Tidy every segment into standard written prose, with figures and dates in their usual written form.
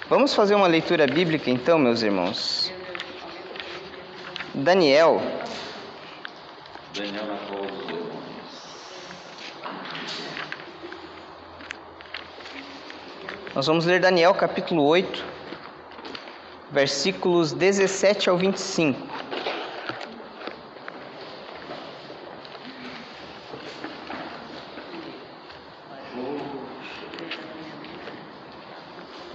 Vamos fazer uma leitura bíblica então, meus irmãos. Daniel na qual dos irmãos. Nós vamos ler Daniel capítulo 8, versículos 17 ao 25.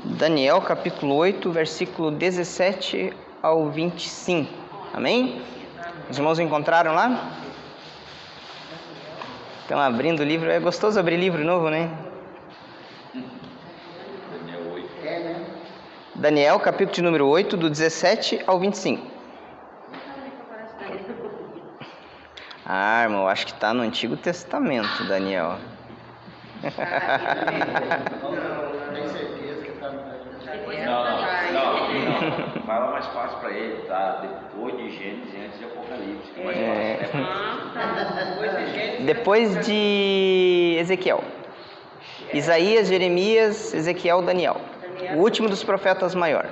Daniel capítulo 8, versículo 17 ao 25. Amém? Os irmãos encontraram lá? Estão abrindo o livro. É gostoso abrir livro novo, né? Daniel 8. Daniel capítulo de número 8, do 17 ao 25. Ah, irmão, acho que está no Antigo Testamento, Daniel. Não. Fala mais fácil para ele, tá? Depois de Gênesis e antes de Apocalipse, que é mais fácil. Depois de Ezequiel. Isaías, Jeremias, Ezequiel, Daniel. O último dos profetas maior.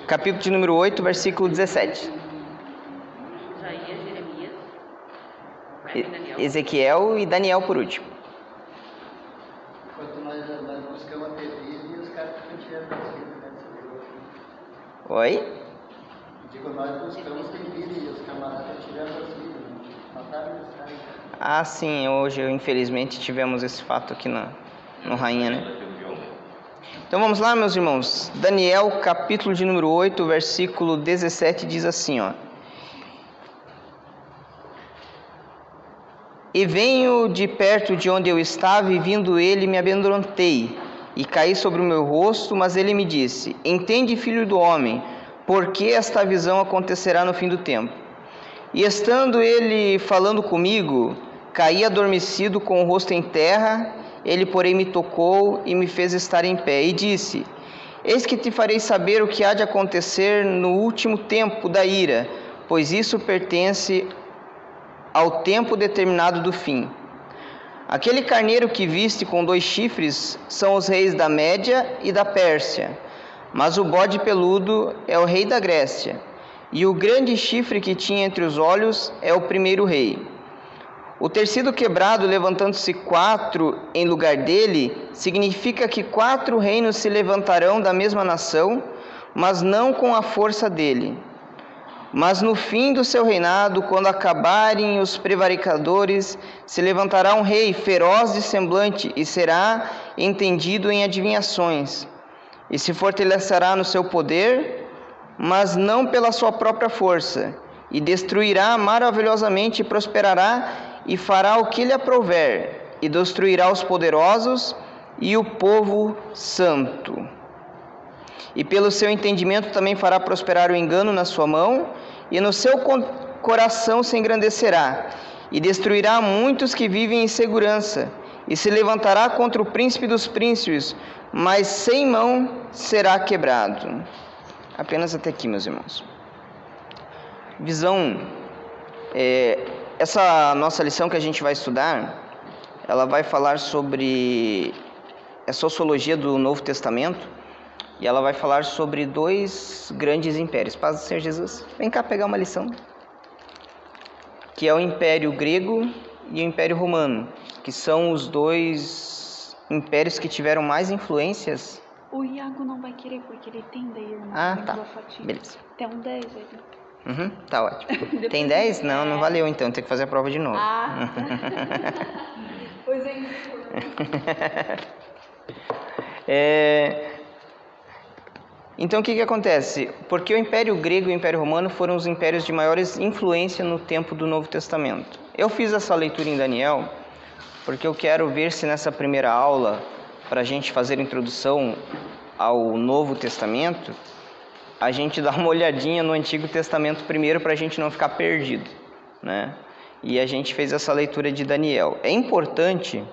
Capítulo de número 8, versículo 17. Isaías, Jeremias, Ezequiel e Daniel por último. Enquanto nós buscamos a TV e os caras não tiveram nascido, né? Oi? Digo, nós buscamos ter vida e os camaradas tiveram nascido, mataram os caras. Ah, sim, hoje infelizmente tivemos esse fato aqui no Rainha, né? Então vamos lá, meus irmãos. Daniel, capítulo de número 8, versículo 17, diz assim, ó. E venho de perto de onde eu estava, e vindo ele, me amedrontei, e caí sobre o meu rosto, mas ele me disse, entende, filho do homem, por que esta visão acontecerá no fim do tempo? E estando ele falando comigo, caí adormecido com o rosto em terra. Ele, porém, me tocou e me fez estar em pé, e disse, eis que te farei saber o que há de acontecer no último tempo da ira, pois isso pertence ao tempo determinado do fim. Aquele carneiro que viste com 2 chifres são os reis da Média e da Pérsia, mas o bode peludo é o rei da Grécia, e o grande chifre que tinha entre os olhos é o primeiro rei. O ter sido quebrado, levantando-se 4 em lugar dele, significa que 4 reinos se levantarão da mesma nação, mas não com a força dele. Mas no fim do seu reinado, quando acabarem os prevaricadores, se levantará um rei feroz de semblante e será entendido em adivinhações. E se fortalecerá no seu poder, mas não pela sua própria força, e destruirá maravilhosamente e prosperará, e fará o que lhe aprouver, e destruirá os poderosos e o povo santo. E pelo seu entendimento também fará prosperar o engano na sua mão, e no seu coração se engrandecerá, e destruirá muitos que vivem em segurança, e se levantará contra o príncipe dos príncipes, mas sem mão será quebrado. Apenas até aqui, meus irmãos. Visão. Essa nossa lição que a gente vai estudar, ela vai falar sobre a sociologia do Novo Testamento, e ela vai falar sobre 2 grandes impérios. Paz do Senhor Jesus. Vem cá pegar uma lição. Que é o Império Grego e o Império Romano, que são os 2 impérios que tiveram mais influências. O Iago não vai querer, porque ele tem 10 irmãos. Ah, tá. Beleza. Tem um 10 aí. Tá ótimo. Tem 10? Não valeu então, tem que fazer a prova de novo. Ah, pois é. Então o que acontece? Porque o Império Grego e o Império Romano foram os impérios de maiores influência no tempo do Novo Testamento. Eu fiz essa leitura em Daniel porque eu quero ver se nessa primeira aula, para a gente fazer a introdução ao Novo Testamento, a gente dá uma olhadinha no Antigo Testamento primeiro, para a gente não ficar perdido, né? E a gente fez essa leitura de Daniel. É importante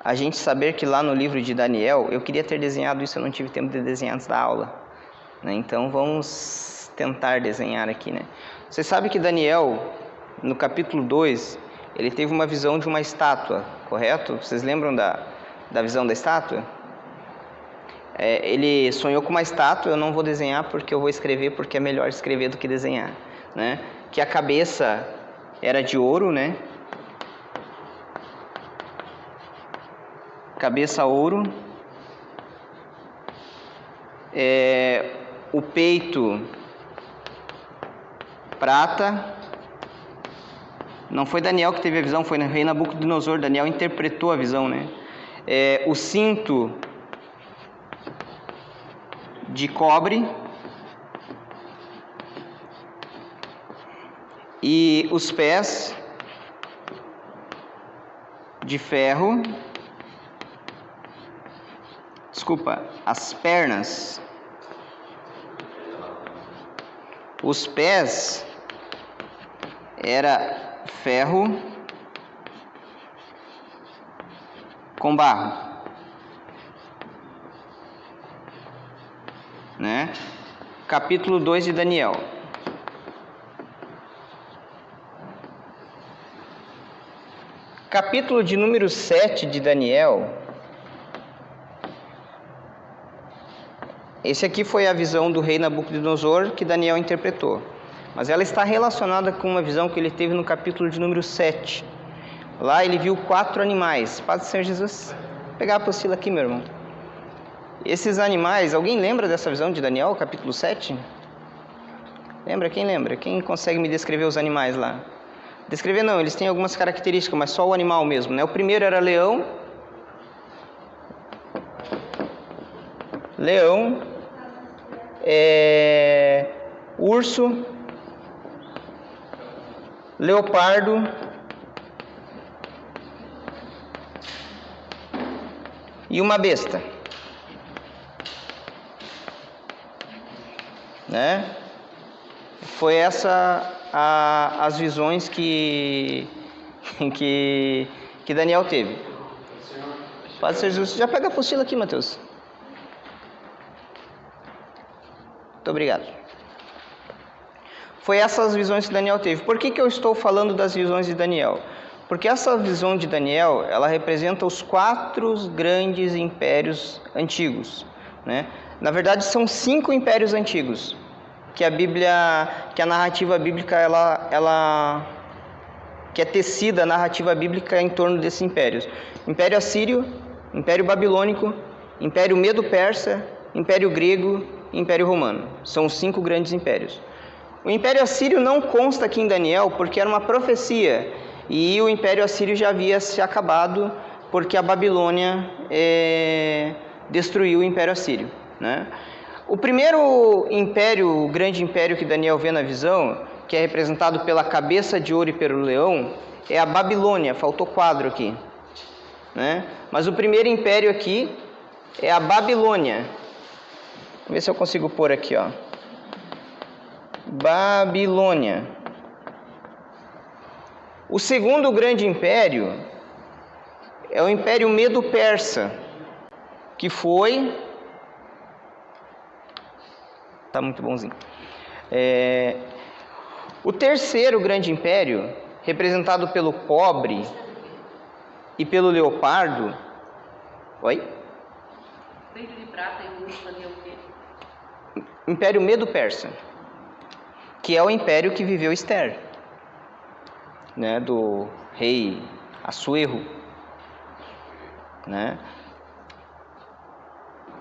a gente saber que lá no livro de Daniel, eu queria ter desenhado isso, eu não tive tempo de desenhar antes da aula, né? Então vamos tentar desenhar aqui, né? Você sabe que Daniel, no capítulo 2, ele teve uma visão de uma estátua, correto? Vocês lembram da visão da estátua? ele sonhou com uma estátua. Eu não vou desenhar porque eu vou escrever, porque é melhor escrever do que desenhar, né? Que a cabeça era de ouro, né? Cabeça ouro. O peito prata. Não foi Daniel que teve a visão, foi o rei Nabucodonosor. Daniel interpretou a visão, né? O cinto de cobre e os pés de ferro. Desculpa, as pernas. Os pés era ferro com barro, né? Capítulo 2 de Daniel. Capítulo de número 7 de Daniel. Esse aqui foi a visão do rei Nabucodonosor que Daniel interpretou. Mas ela está relacionada com uma visão que ele teve no capítulo de número 7. Lá ele viu 4 animais. Paz do Senhor Jesus. Vou pegar a apostila aqui, meu irmão. Esses animais, alguém lembra dessa visão de Daniel, capítulo 7? Lembra? Quem lembra? Quem consegue me descrever os animais lá? Descrever não, eles têm algumas características, mas só o animal mesmo, né? O primeiro era leão. Urso, leopardo, e uma besta, né? Foi essa as visões que Daniel teve. Pode ser justo. Já pega a apostila aqui, Mateus. Muito obrigado. Foi essas visões que Daniel teve. Por que eu estou falando das visões de Daniel? Porque essa visão de Daniel, ela representa os 4 grandes impérios antigos, né? Na verdade, são 5 impérios antigos que a narrativa bíblica que é tecida a narrativa bíblica em torno desses impérios: Império Assírio, Império Babilônico, Império Medo-Persa, Império Grego e Império Romano. São os 5 grandes impérios. O Império Assírio não consta aqui em Daniel porque era uma profecia, e o Império Assírio já havia se acabado porque a Babilônia destruiu o Império Assírio, né? O primeiro império, o grande império que Daniel vê na visão, que é representado pela cabeça de ouro e pelo leão, é a Babilônia. Faltou quadro aqui, né? Mas o primeiro império aqui é a Babilônia. Vamos ver se eu consigo pôr aqui, ó. Babilônia. O segundo grande império é o Império Medo-Persa, que foi... Tá muito bonzinho. O terceiro grande império, representado pelo cobre e pelo leopardo... Oi? Peito de prata e urso ali é o quê? Império Medo-Persa, que é o império que viveu Esther, né, do rei Assuero, né?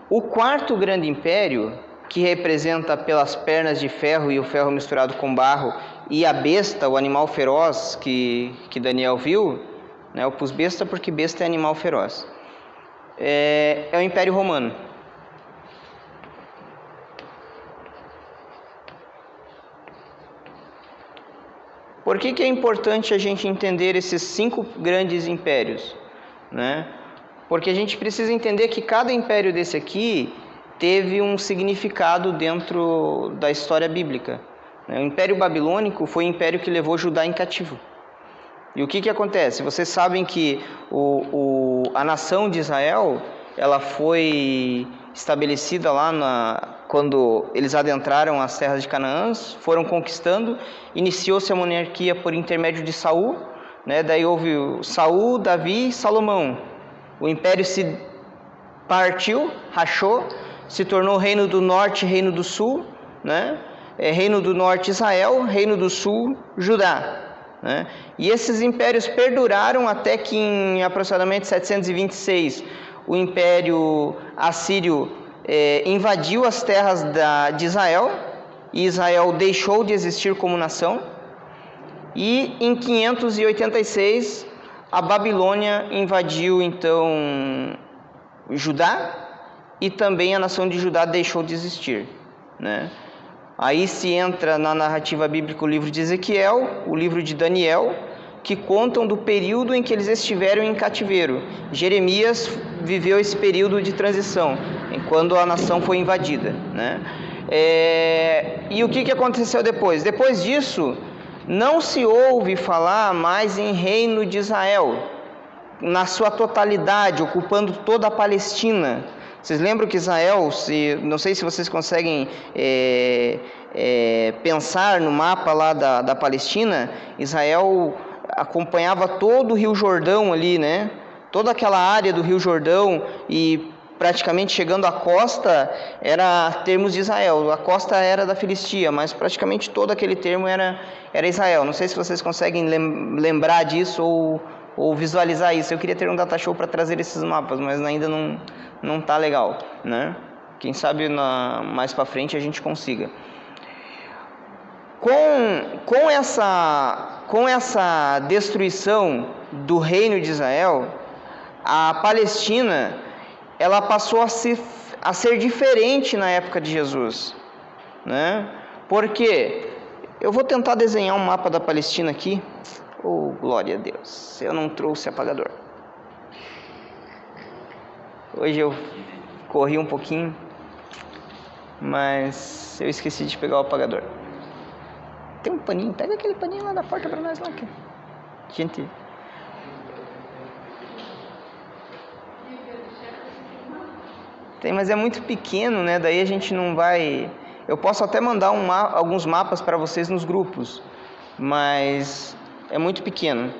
O quarto grande império, que representa pelas pernas de ferro e o ferro misturado com barro, e a besta, o animal feroz que Daniel viu, né? Eu pus besta porque besta é animal feroz. É o Império Romano. Por que é importante a gente entender esses 5 grandes impérios, né? Porque a gente precisa entender que cada império desse aqui teve um significado dentro da história bíblica. O Império Babilônico foi o império que levou Judá em cativo. E o que acontece? Vocês sabem que a nação de Israel, ela foi estabelecida lá quando eles adentraram as terras de Canaã, foram conquistando, iniciou-se a monarquia por intermédio de Saul, né? Daí houve Saul, Davi e Salomão. O império se partiu, rachou, se tornou Reino do Norte e Reino do Sul, né? Reino do Norte Israel, Reino do Sul Judá, né? E esses impérios perduraram até que em aproximadamente 726 o Império Assírio invadiu as terras de Israel, e Israel deixou de existir como nação. E em 586 a Babilônia invadiu então Judá, e também a nação de Judá deixou de existir, né? Aí se entra na narrativa bíblica o livro de Ezequiel, o livro de Daniel, que contam do período em que eles estiveram em cativeiro. Jeremias viveu esse período de transição, quando a nação foi invadida, né? E o que aconteceu depois? Depois disso, não se ouve falar mais em Reino de Israel, na sua totalidade, ocupando toda a Palestina. Vocês lembram que Israel, não sei se vocês conseguem pensar no mapa lá da Palestina, Israel acompanhava todo o Rio Jordão ali, né? Toda aquela área do Rio Jordão, e praticamente chegando à costa era termos de Israel. A costa era da Filistia, mas praticamente todo aquele termo era Israel. Não sei se vocês conseguem lembrar disso ou visualizar isso. Eu queria ter um data show para trazer esses mapas, mas ainda não tá legal, né? Quem sabe mais para frente a gente consiga. Com essa destruição do reino de Israel, a Palestina ela passou a ser diferente na época de Jesus, né? Porque eu vou tentar desenhar um mapa da Palestina aqui. Oh, glória a Deus, eu não trouxe apagador. Hoje eu corri um pouquinho, mas eu esqueci de pegar o apagador. Tem um paninho, pega aquele paninho lá da porta para nós lá, aqui. Gente. Tem, mas é muito pequeno, né? Daí a gente não vai... Eu posso até mandar alguns mapas para vocês nos grupos, mas é muito pequeno.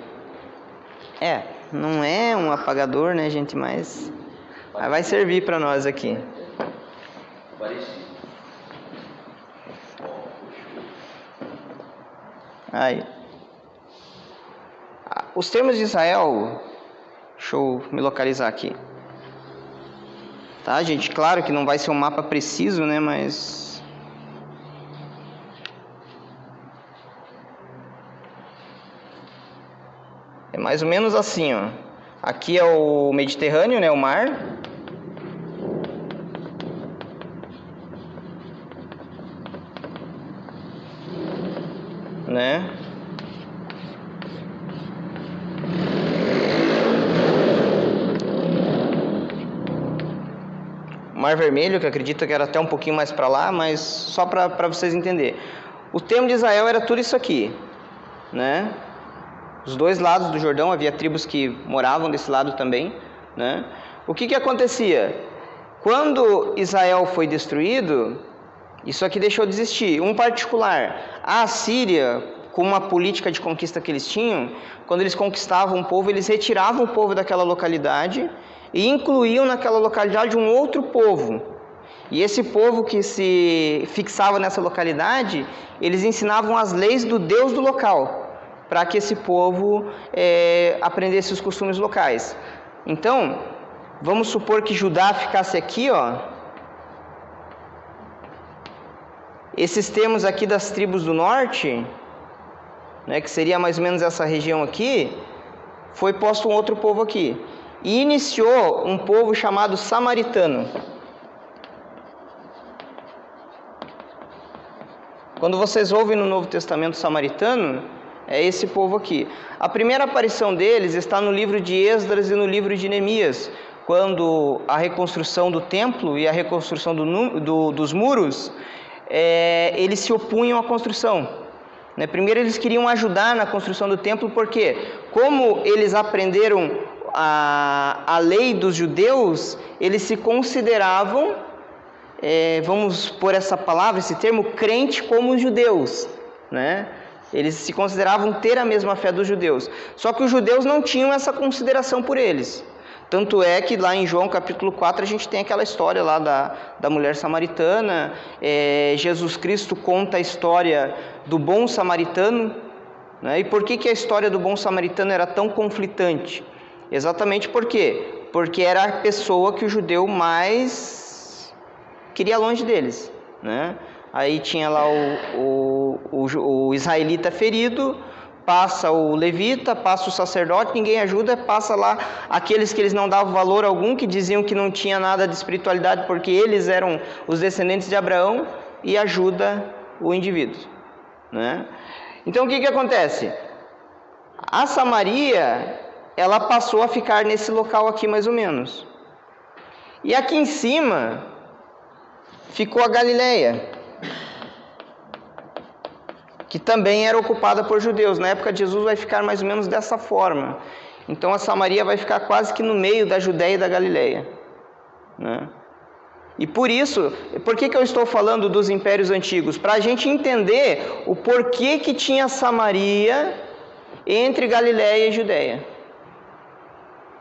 Não é um apagador, né, gente? Mas vai servir para nós aqui. Aí. Os termos de Israel, deixa eu me localizar aqui. Tá, gente? Claro que não vai ser um mapa preciso, né? Mas é mais ou menos assim, ó. Aqui é o Mediterrâneo, né? O mar. Né? Mar Vermelho, que acredito que era até um pouquinho mais para lá, mas só para vocês entenderem. O termo de Israel era tudo isso aqui, né? Os dois lados do Jordão, havia tribos que moravam desse lado também, né? O que acontecia? Quando Israel foi destruído, isso aqui deixou de existir. Um particular, a Assíria, com uma política de conquista que eles tinham, quando eles conquistavam um povo, eles retiravam o povo daquela localidade e incluíam naquela localidade um outro povo. E esse povo que se fixava nessa localidade, eles ensinavam as leis do Deus do local, para que esse povo aprendesse os costumes locais. Então, vamos supor que Judá ficasse aqui, ó. Esses termos aqui das tribos do norte, né, que seria mais ou menos essa região aqui, foi posto um outro povo aqui. E iniciou um povo chamado samaritano. Quando vocês ouvem no Novo Testamento samaritano, é esse povo aqui. A primeira aparição deles está no livro de Esdras e no livro de Neemias, quando a reconstrução do templo e a reconstrução dos muros, eles se opunham à construção. Primeiro eles queriam ajudar na construção do templo, porque como eles aprenderam a lei dos judeus, eles se consideravam, vamos pôr essa palavra, esse termo, crente como os judeus, né? Eles se consideravam ter a mesma fé dos judeus. Só que os judeus não tinham essa consideração por eles. Tanto é que lá em João capítulo 4 a gente tem aquela história lá da mulher samaritana. Jesus Cristo conta a história do bom samaritano, né? E por que a história do bom samaritano era tão conflitante? Exatamente por quê? Porque era a pessoa que o judeu mais queria longe deles, né? Aí tinha lá o israelita ferido, passa o levita, passa o sacerdote, ninguém ajuda, passa lá aqueles que eles não davam valor algum, que diziam que não tinha nada de espiritualidade porque eles eram os descendentes de Abraão, e ajuda o indivíduo, né? Então o que acontece? A Samaria, ela passou a ficar nesse local aqui mais ou menos. E aqui em cima ficou a Galileia, que também era ocupada por judeus. Na época de Jesus vai ficar mais ou menos dessa forma. Então a Samaria vai ficar quase que no meio da Judéia e da Galileia, né? E por isso, por que eu estou falando dos impérios antigos? Para a gente entender o porquê que tinha Samaria entre Galileia e Judéia,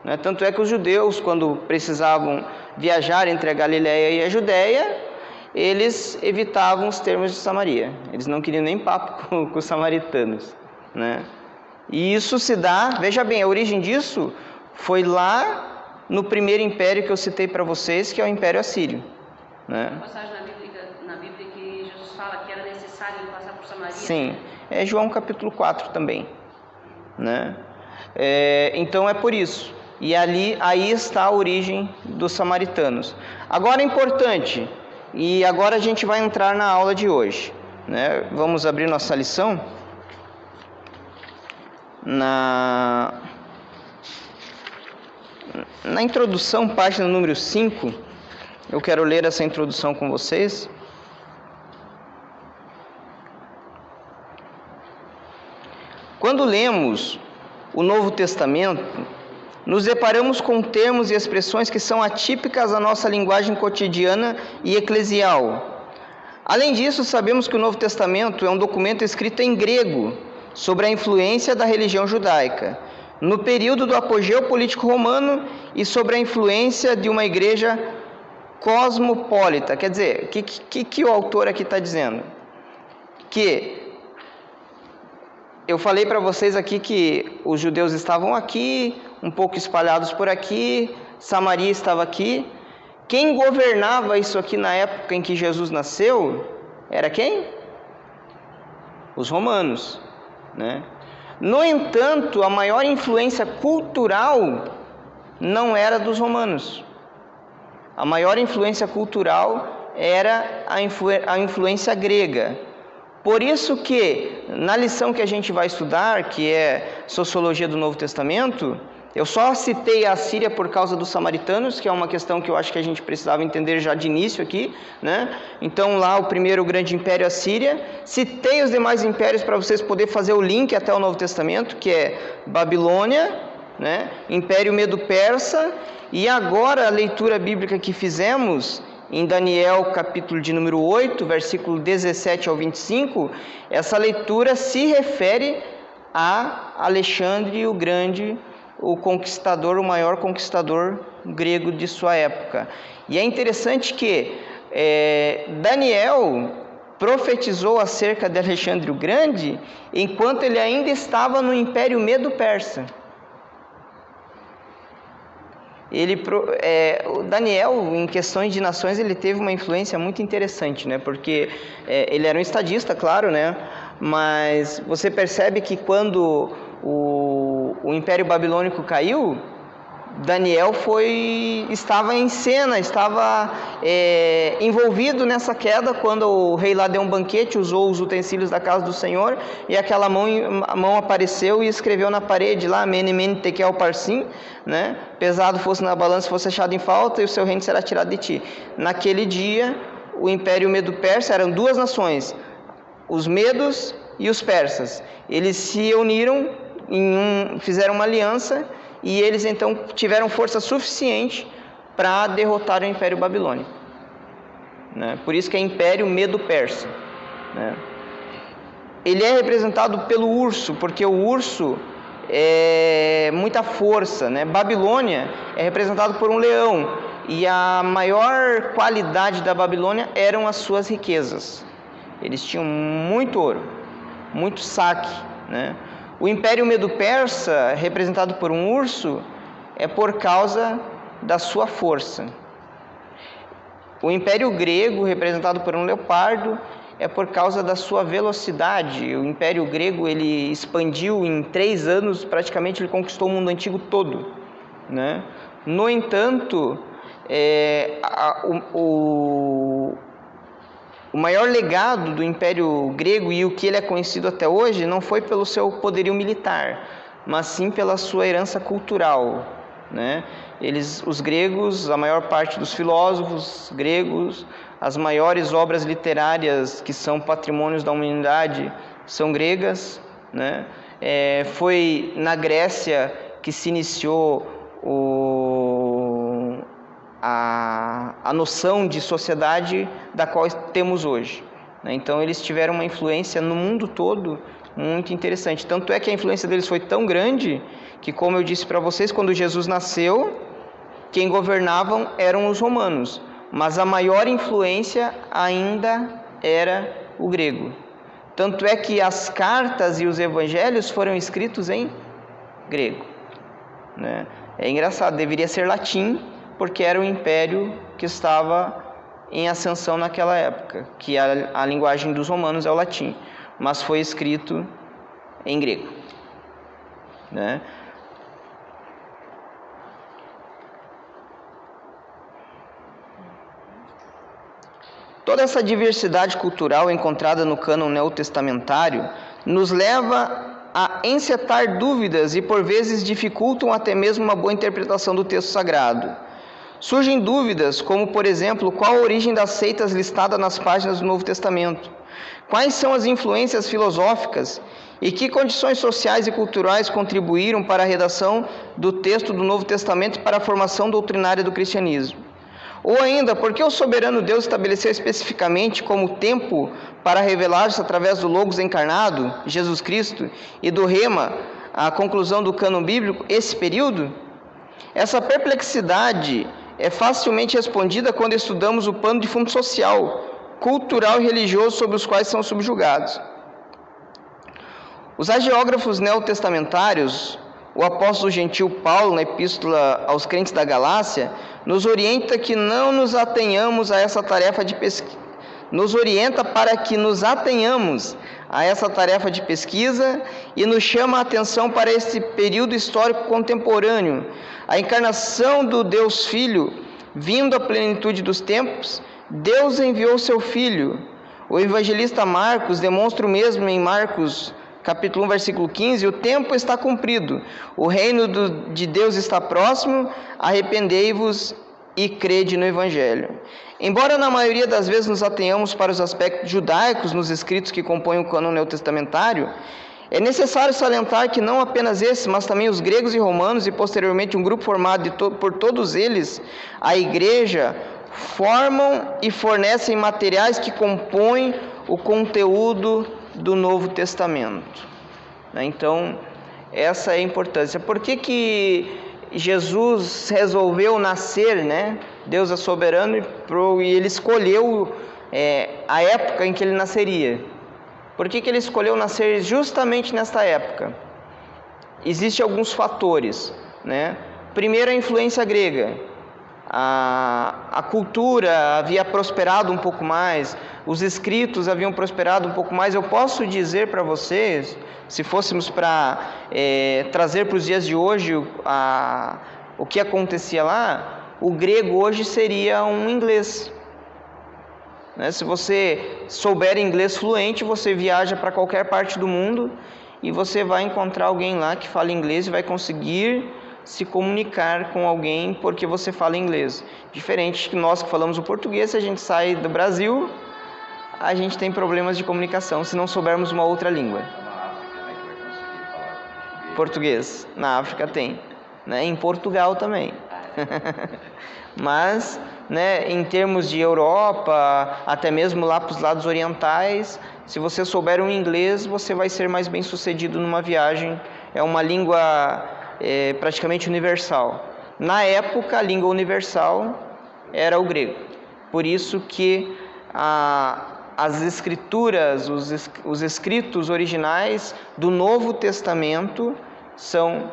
né? Tanto é que os judeus, quando precisavam viajar entre a Galileia e a Judéia, eles evitavam os termos de Samaria. Eles não queriam nem papo com os samaritanos, né? E isso se dá, veja bem, a origem disso foi lá no primeiro império que eu citei para vocês, que é o Império Assírio, né? Tem passagem na Bíblia que Jesus fala que era necessário ele passar por Samaria. Sim, é João capítulo 4 também, né? Então é por isso. E aí está a origem dos samaritanos. Agora é importante, e agora a gente vai entrar na aula de hoje, né? Vamos abrir nossa lição na introdução, página número 5. Eu quero ler essa introdução com vocês. Quando lemos o Novo Testamento, nos deparamos com termos e expressões que são atípicas à nossa linguagem cotidiana e eclesial. Além disso, sabemos que o Novo Testamento é um documento escrito em grego, sobre a influência da religião judaica, no período do apogeu político romano, e sobre a influência de uma igreja cosmopolita. Quer dizer, o que o autor aqui está dizendo? Que eu falei para vocês aqui que os judeus estavam aqui, um pouco espalhados por aqui, Samaria estava aqui. Quem governava isso aqui na época em que Jesus nasceu era quem? Os romanos, né? No entanto, a maior influência cultural não era dos romanos. A maior influência cultural era a influência grega. Por isso que, na lição que a gente vai estudar, que é Sociologia do Novo Testamento, eu só citei a Síria por causa dos samaritanos, que é uma questão que eu acho que a gente precisava entender já de início aqui, né? Então lá o primeiro grande império, a Síria. Citei os demais impérios para vocês poderem fazer o link até o Novo Testamento, que é Babilônia, né? Império Medo-Persa, e agora a leitura bíblica que fizemos em Daniel, capítulo de número 8, versículo 17 ao 25, essa leitura se refere a Alexandre o Grande, o conquistador, o maior conquistador grego de sua época. E é interessante que Daniel profetizou acerca de Alexandre o Grande enquanto ele ainda estava no Império Medo-Persa. O Daniel, em questões de nações, ele teve uma influência muito interessante, né? Porque ele era um estadista, claro, né? Mas você percebe que quando o Império Babilônico caiu, Daniel estava em cena, estava envolvido nessa queda, quando o rei lá deu um banquete, usou os utensílios da casa do Senhor, e aquela mão apareceu e escreveu na parede lá, Mene, Mene, Tekel, Parsim, né? Pesado fosse na balança, fosse achado em falta, e o seu reino será tirado de ti. Naquele dia, o Império Medo-Persa, eram duas nações, os medos e os persas. Eles se uniram, fizeram uma aliança, e eles então tiveram força suficiente para derrotar o Império Babilônico, né? Por isso que é Império Medo-Persa, né? Ele é representado pelo urso, porque o urso muita força, né? Babilônia é representado por um leão, e a maior qualidade da Babilônia eram as suas riquezas. Eles tinham muito ouro, muito saque, né? O Império Medo-Persa, representado por um urso, é por causa da sua força. O Império Grego, representado por um leopardo, é por causa da sua velocidade. O Império Grego, ele expandiu em 3 anos, praticamente ele conquistou o mundo antigo todo, né? No entanto, o maior legado do Império Grego, e o que ele é conhecido até hoje, não foi pelo seu poderio militar, mas sim pela sua herança cultural, né? Os gregos, a maior parte dos filósofos gregos, as maiores obras literárias que são patrimônios da humanidade são gregas, né? Foi na Grécia que se iniciou a noção de sociedade da qual temos hoje, né? Então eles tiveram uma influência no mundo todo muito interessante. Tanto é que a influência deles foi tão grande que, como eu disse para vocês, quando Jesus nasceu, quem governavam eram os romanos, mas a maior influência ainda era o grego. Tanto é que as cartas e os evangelhos foram escritos em grego, né? É engraçado, deveria ser latim, porque era o império que estava em ascensão naquela época, que a linguagem dos romanos é o latim, mas foi escrito em grego, né? Toda essa diversidade cultural encontrada no cânon neotestamentário nos leva a encetar dúvidas e por vezes dificultam até mesmo uma boa interpretação do texto sagrado. Surgem dúvidas como, por exemplo, qual a origem das seitas listada nas páginas do Novo Testamento? Quais são as influências filosóficas e que condições sociais e culturais contribuíram para a redação do texto do Novo Testamento e para a formação doutrinária do cristianismo? Ou ainda, por que o soberano Deus estabeleceu especificamente como tempo para revelar-se através do Logos encarnado, Jesus Cristo, e do Rema, a conclusão do cânon bíblico, esse período? Essa perplexidade é facilmente respondida quando estudamos o pano de fundo social, cultural e religioso sobre os quais são subjugados. Os hagiógrafos neotestamentários, o apóstolo gentil Paulo, na epístola aos crentes da Galácia, nos orienta que não nos atenhamos a essa tarefa de pesquisa. Nos orienta para que nos atenhamos a essa tarefa de pesquisa e nos chama a atenção para esse período histórico contemporâneo, a encarnação do Deus Filho, vindo à plenitude dos tempos. Deus enviou seu Filho. O evangelista Marcos demonstra o mesmo em Marcos capítulo 1, versículo 15, o tempo está cumprido, o reino de Deus está próximo, arrependei-vos e crede no Evangelho. Embora na maioria das vezes nos atenhamos para os aspectos judaicos nos escritos que compõem o cânon neotestamentário, é necessário salientar que não apenas esses, mas também os gregos e romanos e posteriormente um grupo formado por todos eles, a igreja, formam e fornecem materiais que compõem o conteúdo do Novo Testamento. Então, essa é a importância. Por que Jesus resolveu nascer, né? Deus é soberano e ele escolheu a época em que ele nasceria. Por que ele escolheu nascer justamente nesta época? Existem alguns fatores, né? Primeiro, a influência grega. A cultura havia prosperado um pouco mais, os escritos haviam prosperado um pouco mais. Eu posso dizer para vocês, se fôssemos para trazer para os dias de hoje o que acontecia lá, o grego hoje seria um inglês, né? Se você souber inglês fluente, você viaja para qualquer parte do mundo e você vai encontrar alguém lá que fala inglês e vai conseguir se comunicar com alguém porque você fala inglês. Diferente de nós que falamos o português, se a gente sai do Brasil, a gente tem problemas de comunicação se não soubermos uma outra língua. Na África, né, que vai conseguir falar Português. Na África tem, né? Em Portugal também. Mas, né, em termos de Europa, até mesmo lá para os lados orientais, se você souber um inglês, você vai ser mais bem sucedido numa viagem é uma língua praticamente universal. Na época, a língua universal era o grego. Por isso que as escrituras, os escritos originais do Novo Testamento são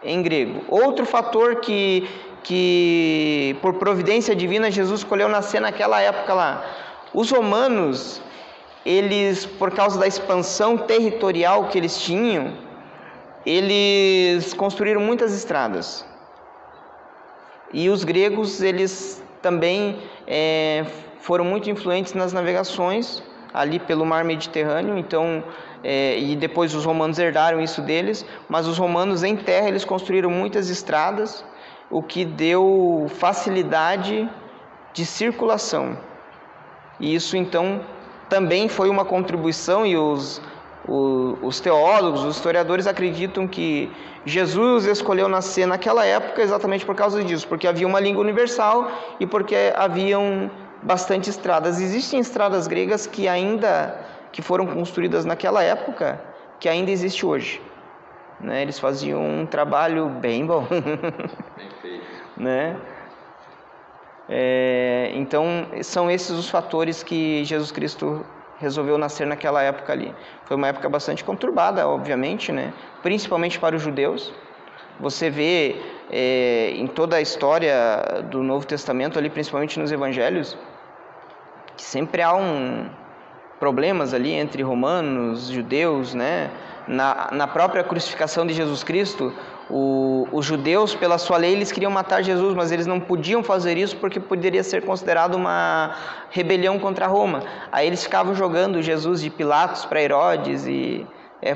em grego. Outro fator que por providência divina Jesus escolheu nascer naquela época lá. Os romanos, eles, por causa da expansão territorial que eles tinham, eles construíram muitas estradas. E os gregos, eles também foram muito influentes nas navegações ali pelo mar Mediterrâneo. Então, e depois os romanos herdaram isso deles, mas os romanos em terra, eles construíram muitas estradas, o que deu facilidade de circulação. E isso então também foi uma contribuição, e os teólogos, os historiadores acreditam que Jesus escolheu nascer naquela época exatamente por causa disso, porque havia uma língua universal e porque haviam bastante estradas. Existem estradas gregas que foram construídas naquela época, que ainda existe hoje, né? Eles faziam um trabalho bem bom. Bem feito. Né? Então, são esses os fatores que Jesus Cristo resolveu nascer naquela época ali. Foi uma época bastante conturbada, obviamente, né? Principalmente para os judeus. Você vê em toda a história do Novo Testamento, ali, principalmente nos Evangelhos, que sempre há problemas ali entre romanos, judeus, né? Na própria crucificação de Jesus Cristo, os judeus, pela sua lei, eles queriam matar Jesus, mas eles não podiam fazer isso porque poderia ser considerado uma rebelião contra Roma. Aí eles ficavam jogando Jesus de Pilatos para Herodes, e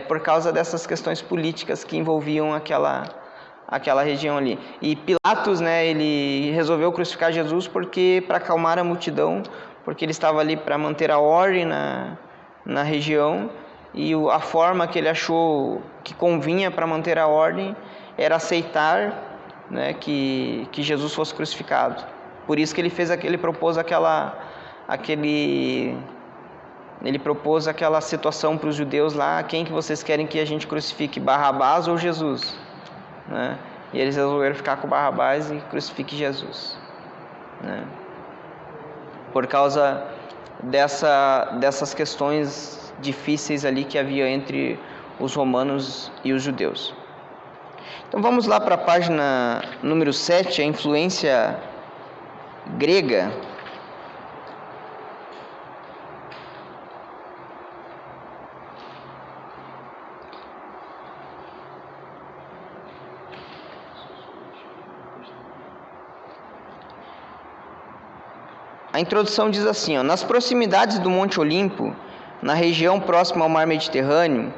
por causa dessas questões políticas que envolviam aquela região ali. E Pilatos, né, ele resolveu crucificar Jesus para acalmar a multidão, porque ele estava ali para manter a ordem na região, e a forma que ele achou que convinha para manter a ordem era aceitar, né, que Jesus fosse crucificado. Por isso que ele propôs aquela situação para os judeus lá: quem que vocês querem que a gente crucifique, Barrabás ou Jesus? Né? E eles resolveram ficar com Barrabás e crucifique Jesus, né? Por causa dessas questões difíceis ali que havia entre os romanos e os judeus. Então vamos lá para a página número 7, a influência grega. A introdução diz assim, nas proximidades do Monte Olimpo, na região próxima ao mar Mediterrâneo,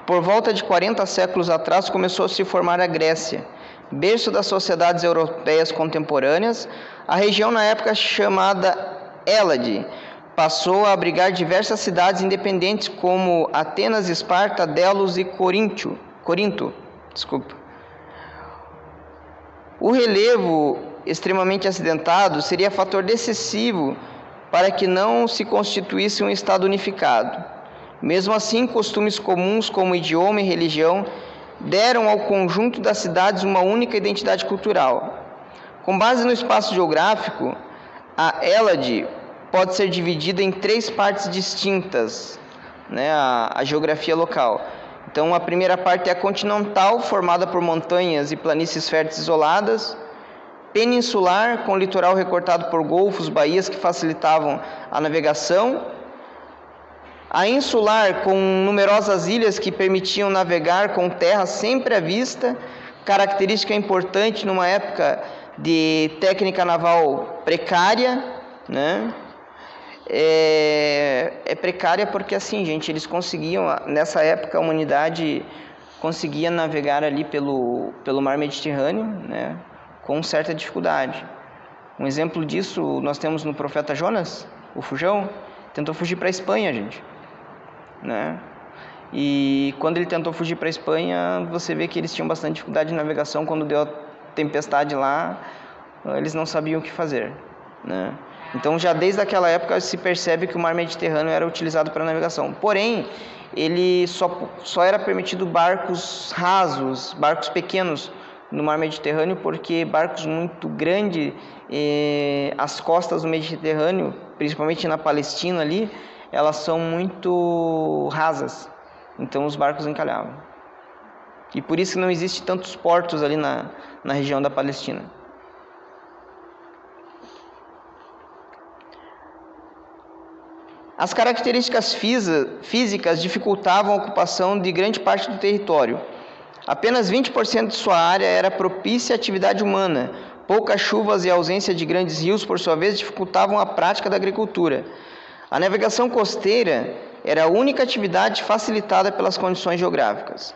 por volta de 40 séculos atrás, começou a se formar a Grécia, berço das sociedades europeias contemporâneas. A região, na época chamada Hélade, passou a abrigar diversas cidades independentes como Atenas, Esparta, Delos e Corinto. O relevo extremamente acidentado seria fator decisivo para que não se constituísse um Estado unificado. Mesmo assim, costumes comuns como idioma e religião deram ao conjunto das cidades uma única identidade cultural. Com base no espaço geográfico, a Hélade pode ser dividida em 3 partes distintas, né, a geografia local. Então, a primeira parte é a continental, formada por montanhas e planícies férteis isoladas; peninsular, com litoral recortado por golfos, baías que facilitavam a navegação; a insular, com numerosas ilhas que permitiam navegar com terra sempre à vista, característica importante numa época de técnica naval precária, né? Precária porque, assim, gente, eles conseguiam, nessa época a humanidade conseguia navegar ali pelo mar Mediterrâneo, né, com certa dificuldade. Um exemplo disso nós temos no profeta Jonas, o fujão, tentou fugir para a Espanha, gente, né? E quando ele tentou fugir para a Espanha, você vê que eles tinham bastante dificuldade de navegação. Quando deu a tempestade lá, eles não sabiam o que fazer, né? Então já desde aquela época se percebe que o mar Mediterrâneo era utilizado para navegação. Porém, ele só era permitido barcos rasos, barcos pequenos no mar Mediterrâneo, porque barcos muito grandes, as costas do Mediterrâneo, principalmente na Palestina ali, elas são muito rasas. Então os barcos encalhavam. E por isso que não existe tantos portos ali na região da Palestina. As características físicas dificultavam a ocupação de grande parte do território. Apenas 20% de sua área era propícia à atividade humana. Poucas chuvas e a ausência de grandes rios, por sua vez, dificultavam a prática da agricultura. A navegação costeira era a única atividade facilitada pelas condições geográficas.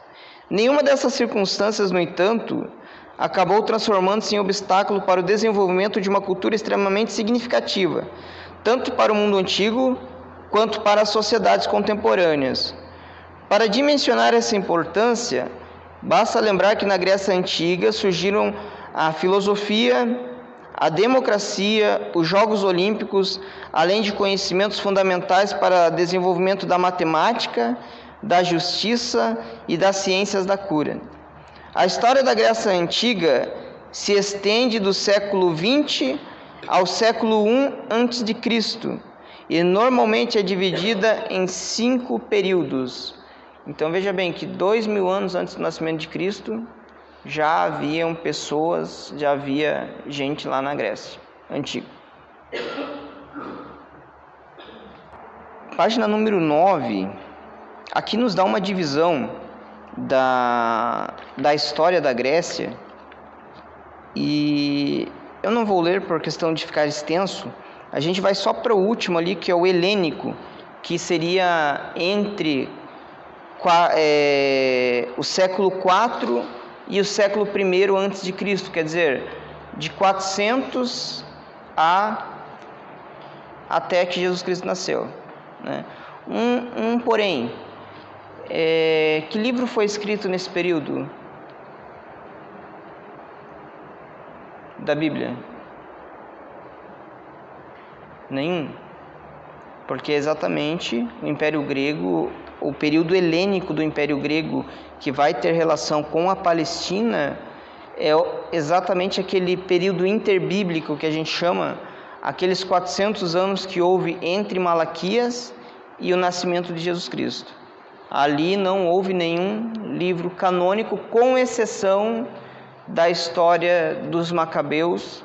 Nenhuma dessas circunstâncias, no entanto, acabou transformando-se em obstáculo para o desenvolvimento de uma cultura extremamente significativa, tanto para o mundo antigo quanto para as sociedades contemporâneas. Para dimensionar essa importância, basta lembrar que na Grécia Antiga surgiram a filosofia, a democracia, os Jogos Olímpicos, além de conhecimentos fundamentais para o desenvolvimento da matemática, da justiça e das ciências da cura. A história da Grécia Antiga se estende do século XX ao século I a.C., e normalmente é dividida em 5 períodos. Então veja bem que 2000 anos antes do nascimento de Cristo já haviam pessoas, já havia gente lá na Grécia Antiga. Página número 9, aqui nos dá uma divisão da história da Grécia, e eu não vou ler por questão de ficar extenso. A gente vai só para o último ali, que é o helênico, que seria entre o século IV e o século I antes de Cristo, quer dizer, de 400 até que Jesus Cristo nasceu, né? Porém, que livro foi escrito nesse período da Bíblia? Nenhum. Porque é exatamente o Império Grego, o período helênico do Império Grego, que vai ter relação com a Palestina, é exatamente aquele período interbíblico que a gente chama, aqueles 400 anos que houve entre Malaquias e o nascimento de Jesus Cristo. Ali não houve nenhum livro canônico, com exceção da história dos Macabeus,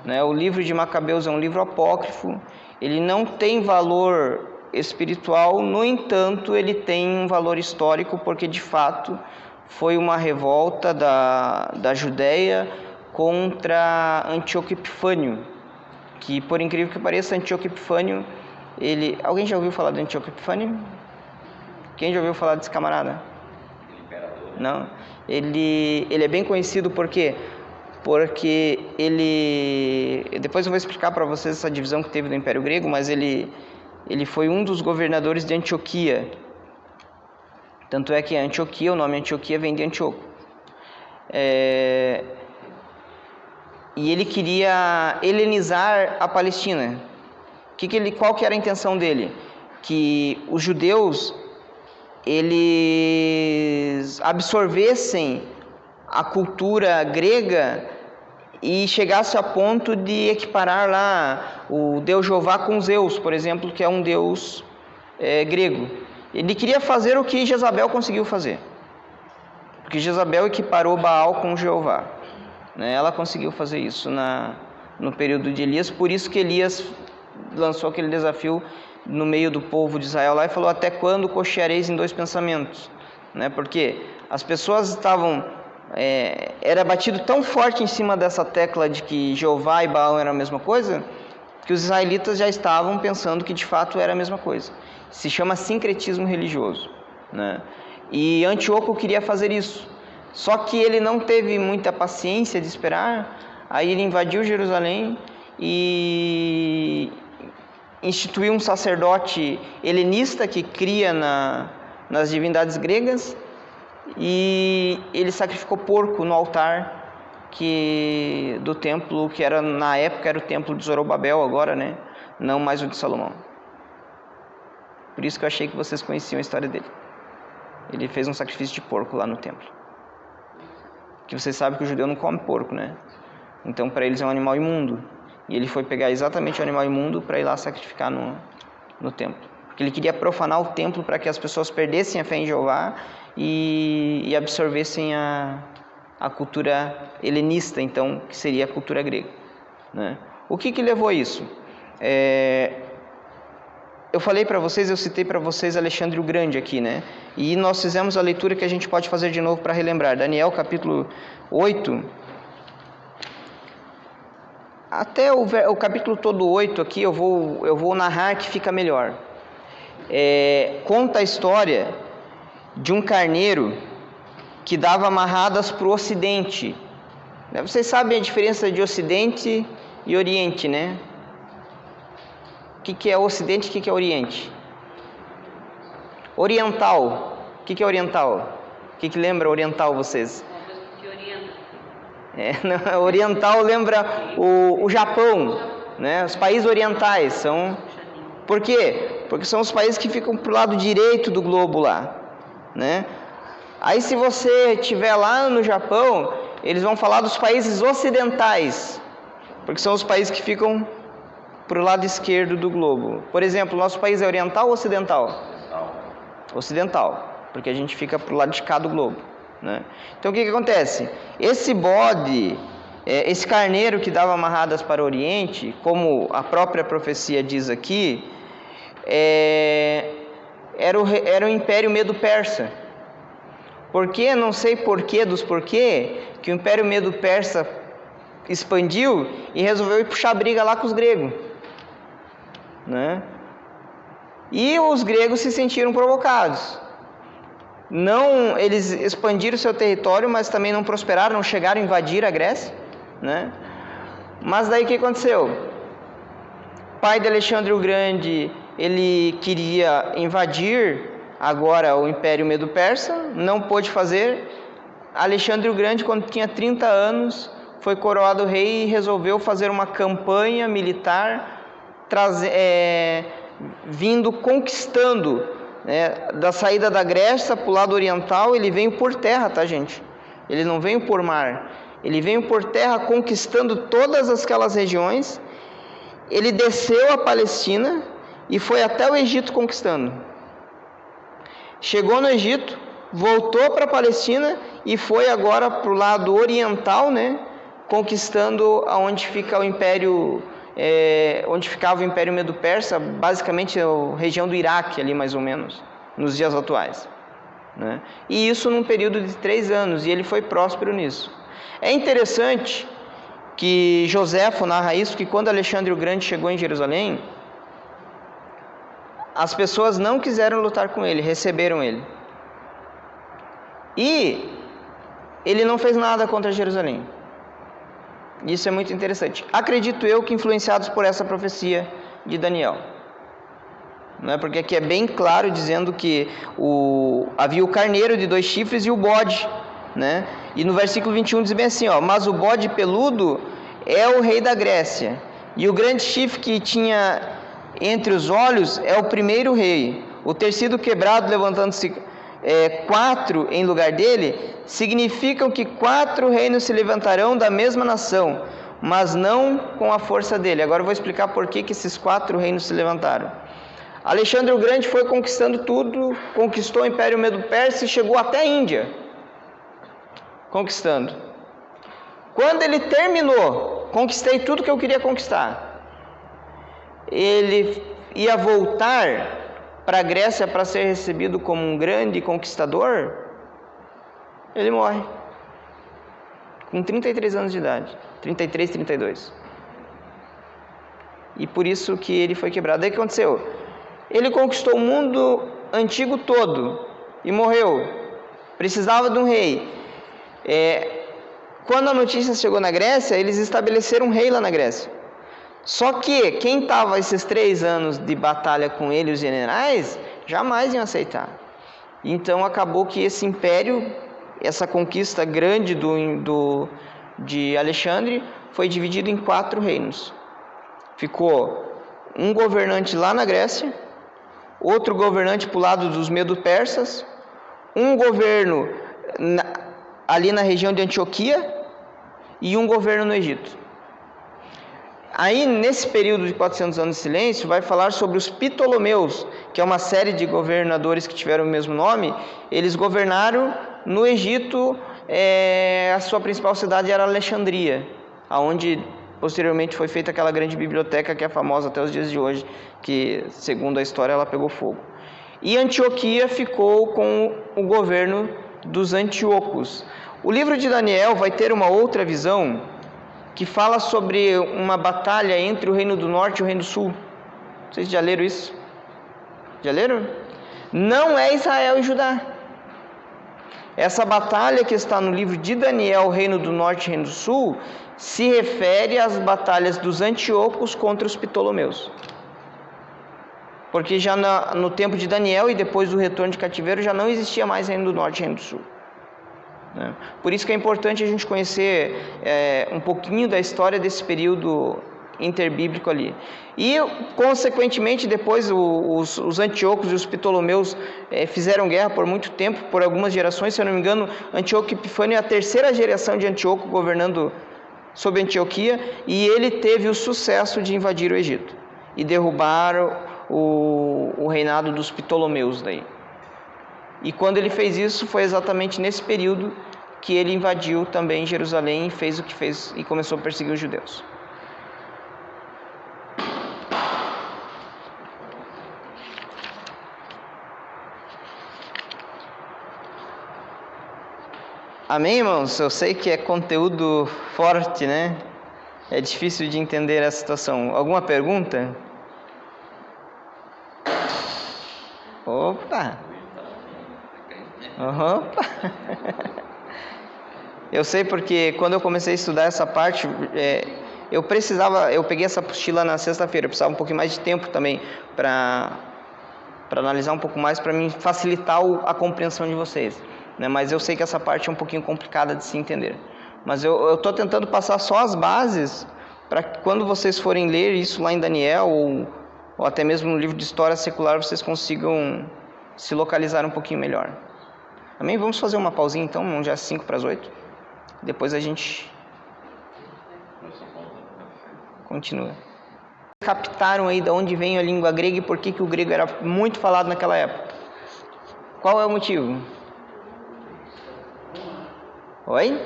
né? O livro de Macabeus é um livro apócrifo, ele não tem valor espiritual, no entanto, ele tem um valor histórico, porque de fato foi uma revolta da Judéia contra Antíoco Epifânio, que, por incrível que pareça, Antíoco Epifânio, alguém já ouviu falar de Antíoco Epifânio? Quem já ouviu falar desse camarada? Não? Ele é bem conhecido porque ele... Depois eu vou explicar para vocês essa divisão que teve do Império Grego, mas ele foi um dos governadores de Antioquia. Tanto é que Antioquia, o nome Antioquia vem de Antíoco. E ele queria helenizar a Palestina. Qual que era a intenção dele? Que os judeus eles absorvessem a cultura grega e chegasse a ponto de equiparar lá o deus Jeová com Zeus, por exemplo, que é um deus grego. Ele queria fazer o que Jezabel conseguiu fazer, porque Jezabel equiparou Baal com Jeová, né? Ela conseguiu fazer isso no período de Elias, por isso que Elias lançou aquele desafio no meio do povo de Israel lá e falou: até quando cocheareis em 2 pensamentos? Né? Porque as pessoas estavam... era batido tão forte em cima dessa tecla de que Jeová e Baal eram a mesma coisa, que os israelitas já estavam pensando que de fato era a mesma coisa. Se chama sincretismo religioso, né? E Antíoco queria fazer isso, só que ele não teve muita paciência de esperar. Aí ele invadiu Jerusalém e instituiu um sacerdote helenista que cria nas divindades gregas, e ele sacrificou porco no altar do templo, que era na época era o templo de Zorobabel agora, né? não mais o de Salomão. Por isso que eu achei que vocês conheciam a história dele. Ele fez um sacrifício de porco lá no templo. Que vocês sabem que o judeu não come porco, né? Então para eles é um animal imundo. E ele foi pegar exatamente o animal imundo para ir lá sacrificar no templo. Porque ele queria profanar o templo para que as pessoas perdessem a fé em Jeová e absorvessem a cultura helenista, então, que seria a cultura grega, né? O que levou a isso? Eu falei para vocês, eu citei para vocês Alexandre o Grande aqui, né? E nós fizemos a leitura que a gente pode fazer de novo para relembrar. Daniel capítulo 8. Até o capítulo todo 8 aqui eu vou narrar que fica melhor. Conta a história de um carneiro que dava amarradas para o ocidente. Vocês sabem a diferença de ocidente e oriente, né? O que é ocidente e o que é oriente? Oriental. O que é oriental? O que lembra oriental vocês? Uma coisa que orienta. Oriental lembra o Japão, né? Os países orientais são... Por quê? Porque são os países que ficam pro lado direito do globo lá, né? Aí se você estiver lá no Japão, eles vão falar dos países ocidentais, porque são os países que ficam pro lado esquerdo do globo. Por exemplo, nosso país é oriental ou ocidental? Ocidental, porque a gente fica pro lado de cá do globo, né? Então o que acontece? Esse bode, esse carneiro que dava amarradas para o oriente, como a própria profecia diz aqui, era o Império Medo-Persa. Porque, não sei porquê dos porquê, que o Império Medo-Persa expandiu e resolveu ir puxar briga lá com os gregos, né? E os gregos se sentiram provocados. Não, eles expandiram seu território, mas também não prosperaram, não chegaram a invadir a Grécia, né? Mas daí o que aconteceu? O pai de Alexandre o Grande, ele queria invadir agora o Império Medo-Persa, não pôde fazer. Alexandre o Grande, quando tinha 30 anos, foi coroado rei e resolveu fazer uma campanha militar, conquistando, né, da saída da Grécia para o lado oriental. Ele veio por terra, tá, gente? Ele não veio por mar. Ele veio por terra conquistando todas aquelas regiões. Ele desceu a Palestina e foi até o Egito conquistando. Chegou no Egito, voltou para a Palestina e foi agora para o lado oriental, né, conquistando aonde fica o Império, onde ficava o Império Medo-Persa, basicamente a região do Iraque ali mais ou menos, nos dias atuais, né? E isso num período de 3 anos, e ele foi próspero nisso. É interessante que Joséfo narra isso, que quando Alexandre o Grande chegou em Jerusalém, as pessoas não quiseram lutar com ele, receberam ele. E ele não fez nada contra Jerusalém. Isso é muito interessante. Acredito eu que influenciados por essa profecia de Daniel. Não é? Porque aqui é bem claro dizendo que havia o carneiro de 2 chifres e o bode, né? E no versículo 21 diz bem assim, ó: mas o bode peludo é o rei da Grécia, e o grande chifre que tinha entre os olhos é o primeiro rei. O ter sido quebrado, levantando-se 4 em lugar dele, significam que 4 reinos se levantarão da mesma nação, mas não com a força dele. Agora eu vou explicar por que esses 4 reinos se levantaram. Alexandre o Grande foi conquistando tudo, conquistou o Império Medo-Persa e chegou até a Índia, conquistando. Quando ele terminou, conquistei tudo que eu queria conquistar, ele ia voltar para a Grécia para ser recebido como um grande conquistador. Ele morre com 33 anos de idade, 33, 32. E por isso que ele foi quebrado. Aí o que aconteceu? Ele conquistou o mundo antigo todo e morreu. Precisava de um rei. Quando a notícia chegou na Grécia, eles estabeleceram um rei lá na Grécia. Só que quem estava esses 3 anos de batalha com ele, os generais, jamais iam aceitar. Então acabou que esse império, essa conquista grande de Alexandre, foi dividido em 4 reinos. Ficou um governante lá na Grécia, outro governante para o lado dos medo-persas, um governo ali na região de Antioquia e um governo no Egito. Aí, nesse período de 400 anos de silêncio, vai falar sobre os Ptolomeus, que é uma série de governadores que tiveram o mesmo nome. Eles governaram no Egito, a sua principal cidade era Alexandria, onde posteriormente foi feita aquela grande biblioteca que é famosa até os dias de hoje, que, segundo a história, ela pegou fogo. E Antioquia ficou com o governo dos Antíocos. O livro de Daniel vai ter uma outra visão, que fala sobre uma batalha entre o Reino do Norte e o Reino do Sul. Vocês já leram isso? Já leram? Não é Israel e Judá. Essa batalha que está no livro de Daniel, o Reino do Norte e o Reino do Sul, se refere às batalhas dos Antíocos contra os Ptolomeus. Porque já no tempo de Daniel e depois do retorno de cativeiro já não existia mais Reino do Norte e Reino do Sul. Por isso que é importante a gente conhecer um pouquinho da história desse período interbíblico ali. E, consequentemente, depois os Antíocos e os Ptolomeus fizeram guerra por muito tempo, por algumas gerações. Se eu não me engano, Antíoco Epifânio é a terceira geração de Antíoco governando sobre Antioquia, e ele teve o sucesso de invadir o Egito e derrubar o reinado dos Ptolomeus daí. E quando ele fez isso, foi exatamente nesse período que ele invadiu também Jerusalém e fez o que fez e começou a perseguir os judeus. Amém, irmãos? Eu sei que é conteúdo forte, né? É difícil de entender a situação. Alguma pergunta? Opa! Opa! Eu sei porque quando eu comecei a estudar essa parte, eu peguei essa apostila na sexta-feira, eu precisava um pouquinho mais de tempo também para analisar um pouco mais, para me facilitar a compreensão de vocês, né? Mas eu sei que essa parte é um pouquinho complicada de se entender. Mas eu estou tentando passar só as bases, para que quando vocês forem ler isso lá em Daniel, ou até mesmo no livro de História Secular, vocês consigam se localizar um pouquinho melhor. Amém? Vamos fazer uma pausinha então, já 7:55. Depois a gente continua. Captaram aí de onde vem a língua grega e por que o grego era muito falado naquela época? Qual é o motivo? Oi?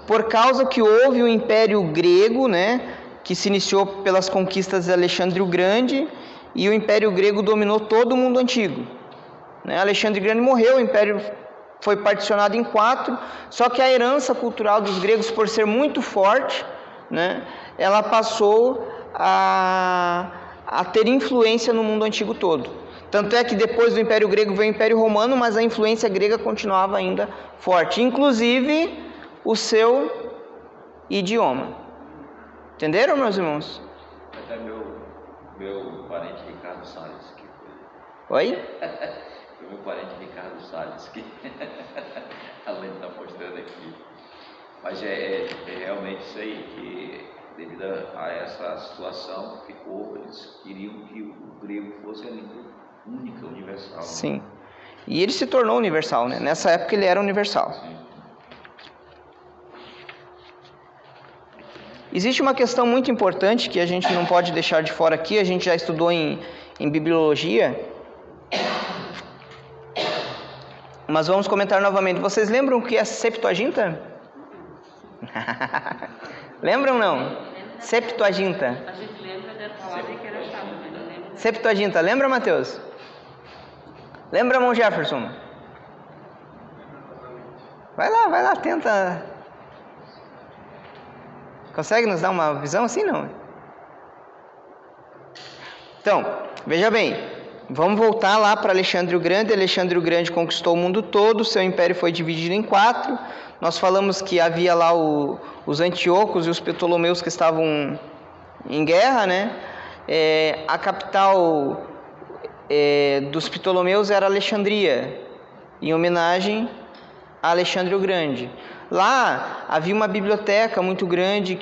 Por causa que houve o Império Grego, né, que se iniciou pelas conquistas de Alexandre o Grande, e o Império Grego dominou todo o mundo antigo. Alexandre o Grande morreu, o Império foi particionado em 4, só que a herança cultural dos gregos, por ser muito forte, né, ela passou a ter influência no mundo antigo todo. Tanto é que depois do Império Grego veio o Império Romano, mas a influência grega continuava ainda forte, inclusive o seu idioma. Entenderam, meus irmãos? Até meu parente Ricardo Salles. Oi? Meu parente Ricardo Salles, que além de estar mostrando aqui. Mas é realmente isso aí, que devido a essa situação, eles queriam que o grego fosse a língua única, universal. Sim. Né? E ele se tornou universal, né? Nessa época ele era universal. Sim. Existe uma questão muito importante que a gente não pode deixar de fora aqui, a gente já estudou em bibliologia, mas vamos comentar novamente. Vocês lembram o que é Septuaginta? Lembram ou não? Septuaginta. A gente lembra da palavra que era chave, mas não lembra. Septuaginta, lembra, Mateus? Lembra, irmão Jefferson? Vai lá, tenta. Consegue nos dar uma visão assim, não? Então, veja bem, vamos voltar lá para Alexandre o Grande. Alexandre o Grande conquistou o mundo todo, seu império foi dividido em 4. Nós falamos que havia lá os Antíocos e os Ptolomeus que estavam em guerra, né? A capital dos Ptolomeus era Alexandria, em homenagem a Alexandre o Grande. Lá havia uma biblioteca muito grande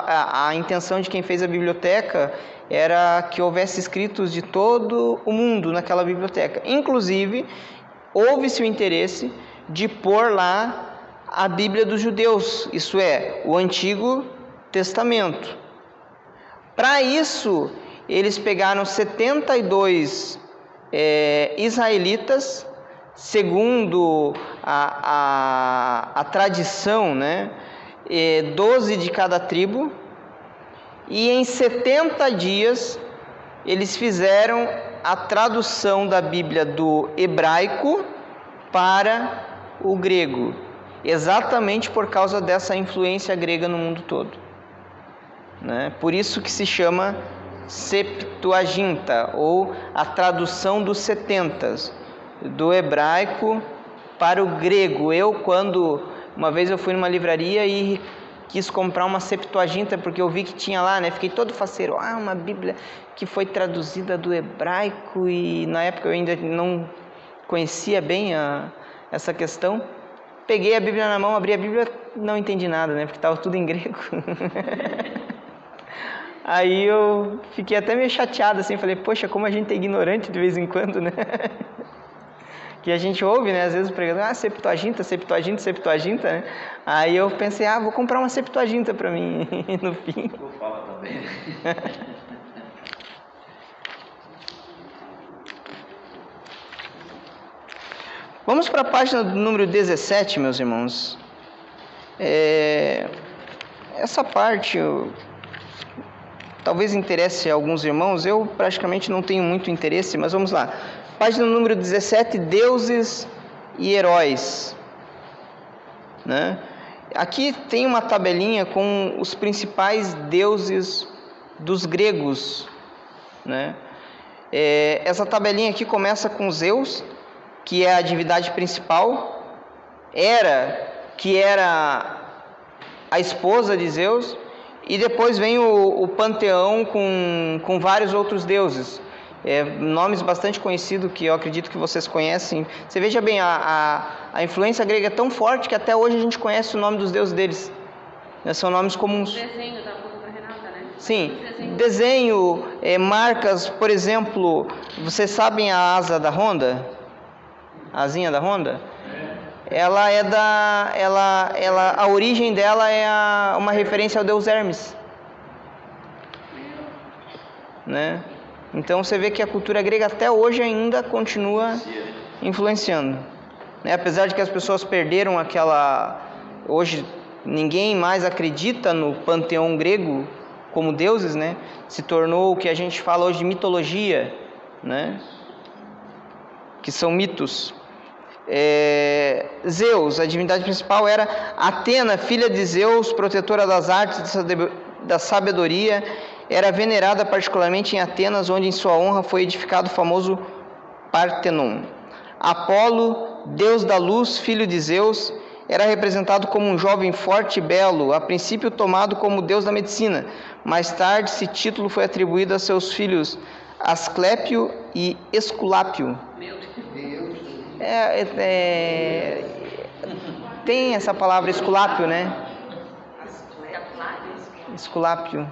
a intenção de quem fez a biblioteca era que houvesse escritos de todo o mundo naquela biblioteca. Inclusive, houve-se o interesse de pôr lá a Bíblia dos judeus, isso é, o Antigo Testamento. Para isso, eles pegaram 72 israelitas, segundo a tradição, né? 12 de cada tribo, e em 70 dias eles fizeram a tradução da Bíblia do hebraico para o grego, exatamente por causa dessa influência grega no mundo todo, né? Por isso que se chama Septuaginta, ou a tradução dos 70, do hebraico para o grego. Uma vez eu fui numa livraria e quis comprar uma Septuaginta, porque eu vi que tinha lá, né? Fiquei todo faceiro, uma Bíblia que foi traduzida do hebraico, e na época eu ainda não conhecia bem essa questão. Peguei a Bíblia na mão, abri a Bíblia, não entendi nada, né? Porque estava tudo em grego. Aí eu fiquei até meio chateado, assim, falei, poxa, como a gente é ignorante de vez em quando, né? Que a gente ouve, né, às vezes o pregador, Septuaginta, né? Aí eu pensei, vou comprar uma Septuaginta para mim, no fim. Vou falar também. Vamos para a página número 17, meus irmãos. Essa parte talvez interesse a alguns irmãos, eu praticamente não tenho muito interesse, mas vamos lá. Página número 17, deuses e heróis, né? Aqui tem uma tabelinha com os principais deuses dos gregos, né? Essa tabelinha aqui começa com Zeus, que é a divindade principal, Hera, que era a esposa de Zeus, e depois vem o panteão com vários outros deuses. Nomes bastante conhecidos que eu acredito que vocês conhecem. Você veja bem, a influência grega é tão forte que até hoje a gente conhece o nome dos deuses deles, né? São nomes comuns. O desenho da Renata, né? Sim, desenho, marcas, por exemplo, vocês sabem a asa da Honda? A asinha da Honda? A origem dela é uma referência ao deus Hermes, né? Então você vê que a cultura grega até hoje ainda continua influenciando, né? Apesar de que as pessoas perderam hoje ninguém mais acredita no panteão grego como deuses, né? Se tornou o que a gente fala hoje de mitologia, né? Que são mitos. Zeus, a divindade principal, era Atena, filha de Zeus, protetora das artes da sabedoria, era venerada particularmente em Atenas, onde em sua honra foi edificado o famoso Partenon. Apolo, deus da luz, filho de Zeus, era representado como um jovem forte e belo, a princípio tomado como deus da medicina. Mais tarde, esse título foi atribuído a seus filhos Asclépio e Esculápio. Tem essa palavra Esculápio, né? Esculápio.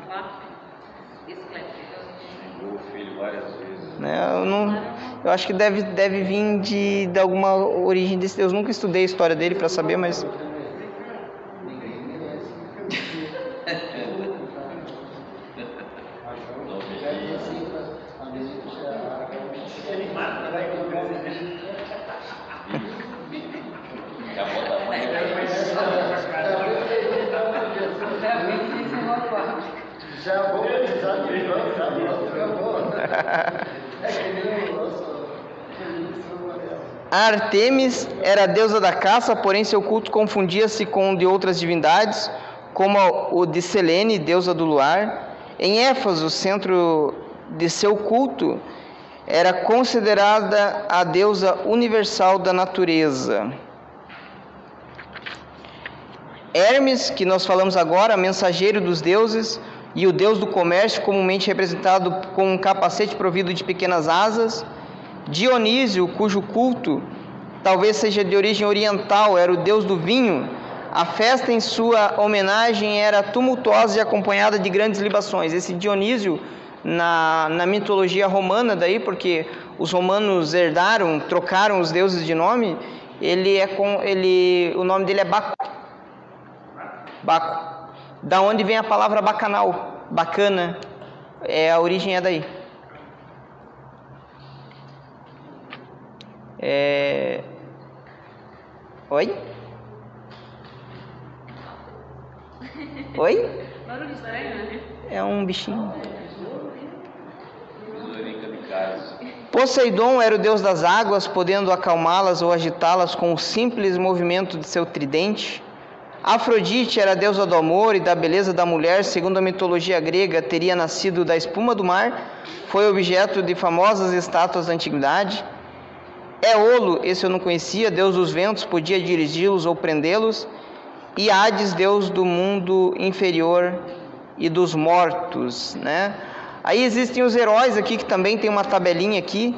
Eu acho que deve vir de alguma origem desse Deus. Nunca estudei a história dele para saber, mas... Já vou precisar de João, já vou. Artemis era a deusa da caça, porém seu culto confundia-se com o de outras divindades, como o de Selene, deusa do luar. Em Éfaso, centro de seu culto, era considerada a deusa universal da natureza. Hermes, que nós falamos agora, mensageiro dos deuses, e o deus do comércio, comumente representado com um capacete provido de pequenas asas. Dionísio, cujo culto talvez seja de origem oriental, era o deus do vinho, A festa em sua homenagem era tumultuosa e acompanhada de grandes libações. Esse Dionísio, na mitologia romana, daí, porque os romanos trocaram os deuses de nome, o nome dele é Baco. Baco. Da onde vem a palavra bacanal, bacana, a origem é daí. Oi? Oi? Barulho estranho, né? É um bichinho. Poseidon era o deus das águas, podendo acalmá-las ou agitá-las com o simples movimento de seu tridente. Afrodite era a deusa do amor e da beleza da mulher, segundo a mitologia grega, teria nascido da espuma do mar, foi objeto de famosas estátuas da antiguidade. Éolo, esse eu não conhecia, deus dos ventos, podia dirigi-los ou prendê-los. E Hades, deus do mundo inferior e dos mortos, né? Aí existem os heróis aqui, que também tem uma tabelinha aqui.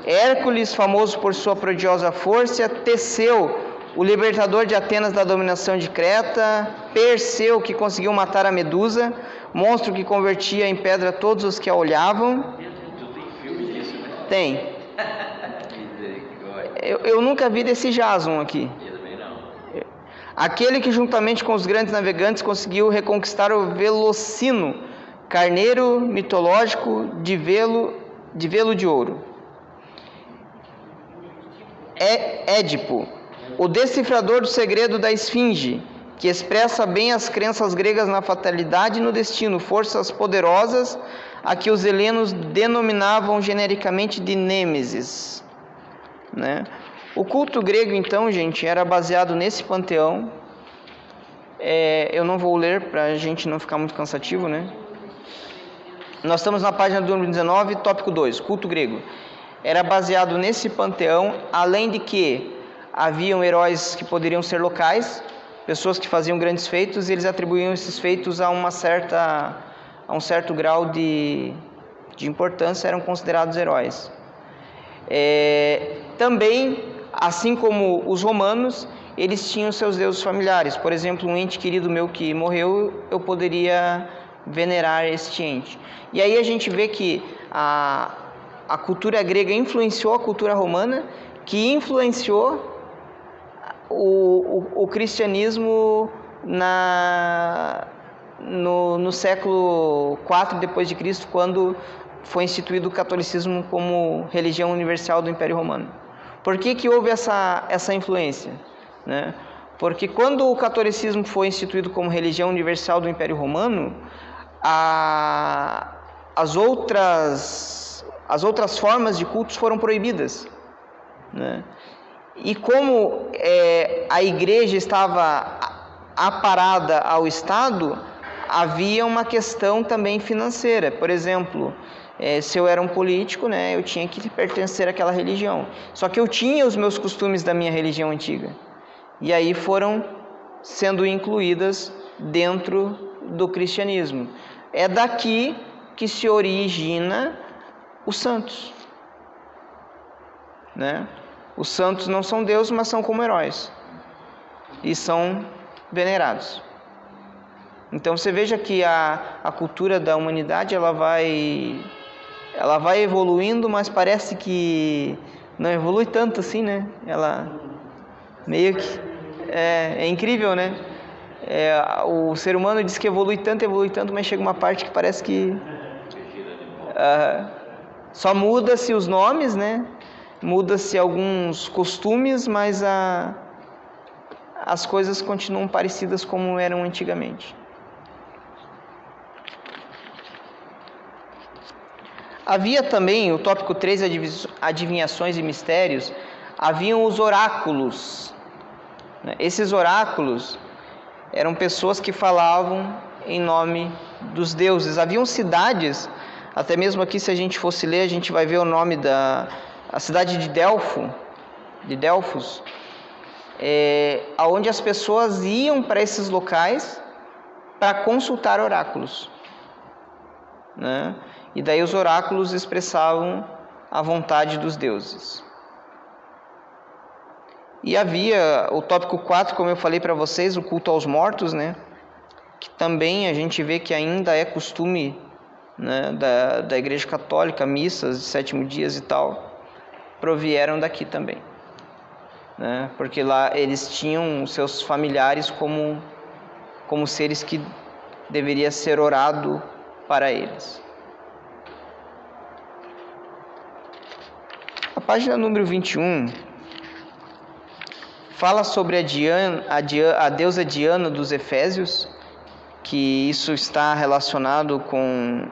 Hércules, famoso por sua prodigiosa força. Teseu, o libertador de Atenas da dominação de Creta. Perseu, que conseguiu matar a Medusa, monstro que convertia em pedra todos os que a olhavam. Tem. Eu nunca vi desse Jason aqui. Aquele que juntamente com os grandes navegantes conseguiu reconquistar o Velocino, carneiro mitológico de velo de ouro. Édipo, o decifrador do segredo da esfinge, que expressa bem as crenças gregas na fatalidade e no destino, forças poderosas a que os helenos denominavam genericamente de Nêmesis, né? O culto grego, então, gente, era baseado nesse panteão. Eu não vou ler para a gente não ficar muito cansativo, né? Nós estamos na página do número 19, tópico 2, culto grego. Era baseado nesse panteão, além de que haviam heróis que poderiam ser locais, pessoas que faziam grandes feitos, e eles atribuíam esses feitos a um certo grau de importância, eram considerados heróis. Também, assim como os romanos, eles tinham seus deuses familiares. Por exemplo, um ente querido meu que morreu, eu poderia venerar este ente. E aí a gente vê que a cultura grega influenciou a cultura romana, que influenciou o cristianismo no século IV depois de Cristo, quando foi instituído o catolicismo como religião universal do Império Romano. Por que houve essa influência, né? Porque quando o catolicismo foi instituído como religião universal do Império Romano, as outras formas de cultos foram proibidas, né? E como a igreja estava aparada ao Estado, havia uma questão também financeira. Por exemplo, se eu era um político, né, eu tinha que pertencer àquela religião. Só que eu tinha os meus costumes da minha religião antiga. E aí foram sendo incluídas dentro do cristianismo. É daqui que se origina os santos, né? Os santos não são deuses, mas são como heróis. E são venerados. Então você veja que a cultura da humanidade ela vai evoluindo, mas parece que não evolui tanto assim, né? Ela meio que é incrível, né? O ser humano diz que evolui tanto, mas chega uma parte que parece que só muda-se os nomes, né? Muda-se alguns costumes, mas as coisas continuam parecidas como eram antigamente. Havia também, o tópico 3, adivinhações e mistérios, haviam os oráculos. Esses oráculos eram pessoas que falavam em nome dos deuses. Haviam cidades, até mesmo aqui se a gente fosse ler, a gente vai ver o nome a cidade de Delfos, onde as pessoas iam para esses locais para consultar oráculos, né? E daí os oráculos expressavam a vontade dos deuses. E havia o tópico 4, como eu falei para vocês, o culto aos mortos, né? Que também a gente vê que ainda é costume, né, da Igreja Católica, missas de 7º dias e tal, provieram daqui também, né? Porque lá eles tinham seus familiares como seres que deveria ser orado para eles. A página número 21 fala sobre a deusa Diana dos Efésios, que isso está relacionado com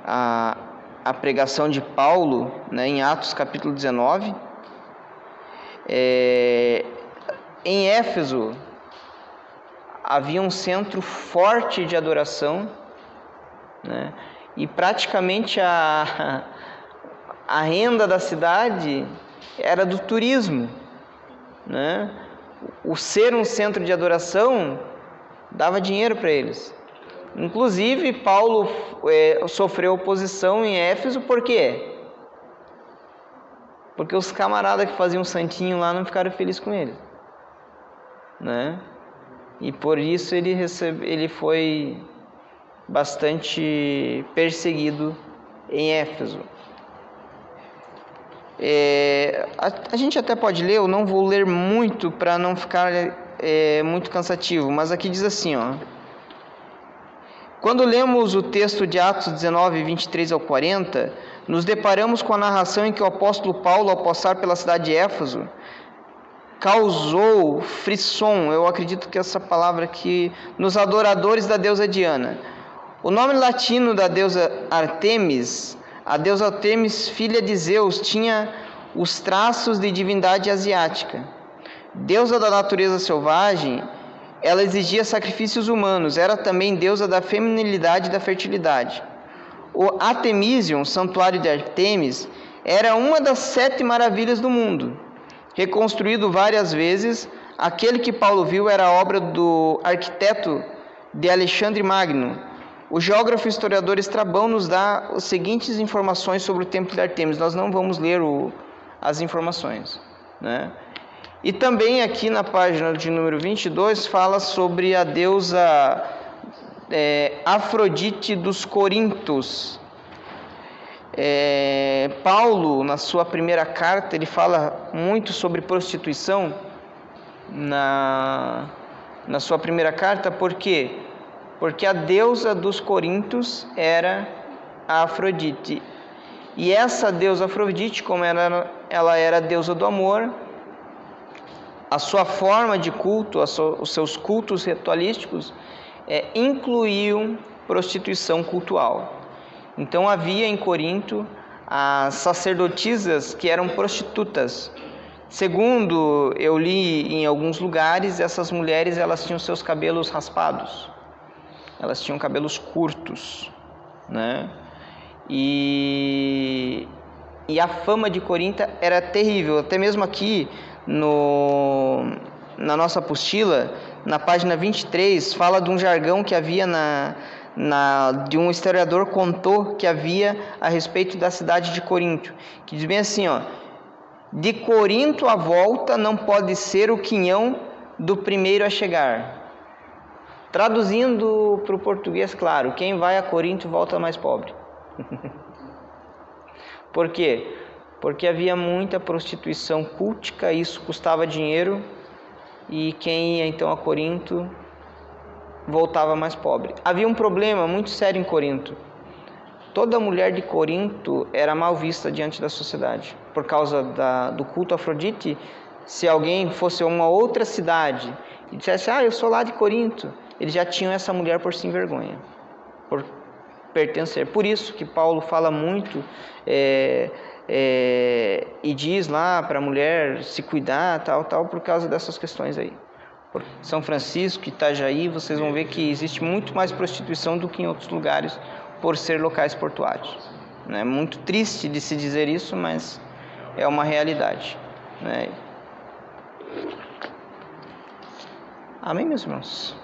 a pregação de Paulo, né, em Atos capítulo 19. Em Éfeso havia um centro forte de adoração, né, e praticamente a renda da cidade era do turismo, né? O ser um centro de adoração dava dinheiro para eles. Inclusive, Paulo sofreu oposição em Éfeso, por quê? Porque os camaradas que faziam santinho lá não ficaram felizes com ele, né? E por isso ele foi bastante perseguido em Éfeso. A gente até pode ler, eu não vou ler muito para não ficar muito cansativo, mas aqui diz assim, ó: quando lemos o texto de Atos 19, 23 ao 40, nos deparamos com a narração em que o apóstolo Paulo, ao passar pela cidade de Éfeso, causou frisson, eu acredito que essa palavra aqui, nos adoradores da deusa Diana. O nome latino da deusa Artemis, a deusa Artemis, filha de Zeus, tinha os traços de divindade asiática. Deusa da natureza selvagem, ela exigia sacrifícios humanos, era também deusa da feminilidade e da fertilidade. O Artemision, santuário de Artemis, era uma das 7 maravilhas do mundo. Reconstruído várias vezes, aquele que Paulo viu era a obra do arquiteto de Alexandre Magno. O geógrafo e historiador Estrabão nos dá as seguintes informações sobre o templo de Artemis. Nós não vamos ler as informações, né? E também aqui na página de número 22 fala sobre a deusa Afrodite dos Corintos. Paulo, na sua primeira carta, ele fala muito sobre prostituição na sua primeira carta. Por quê? Porque a deusa dos Corintos era a Afrodite. E essa deusa Afrodite, como ela era a deusa do amor, a sua forma de culto, os seus cultos ritualísticos, incluíam prostituição cultual. Então havia em Corinto as sacerdotisas que eram prostitutas. Segundo eu li em alguns lugares, essas mulheres elas tinham seus cabelos raspados. Elas tinham cabelos curtos, né? E a fama de Corinto era terrível. Até mesmo aqui na nossa apostila, na página 23, fala de um jargão que havia de um historiador contou que havia a respeito da cidade de Corinto, que diz bem assim, ó: de Corinto a volta não pode ser o quinhão do primeiro a chegar. Traduzindo para o português, claro, quem vai a Corinto volta mais pobre. Por quê? Porque havia muita prostituição cultica, isso custava dinheiro, e quem ia então a Corinto voltava mais pobre. Havia um problema muito sério em Corinto. Toda mulher de Corinto era mal vista diante da sociedade. Por causa do culto a Afrodite, se alguém fosse a uma outra cidade e dissesse, eu sou lá de Corinto, eles já tinham essa mulher por sem vergonha, por pertencer. Por isso que Paulo fala muito e diz lá para a mulher se cuidar, tal, por causa dessas questões aí. Por São Francisco, Itajaí, vocês vão ver que existe muito mais prostituição do que em outros lugares, por ser locais portuários. É muito triste de se dizer isso, mas é uma realidade, né? Amém, meus irmãos?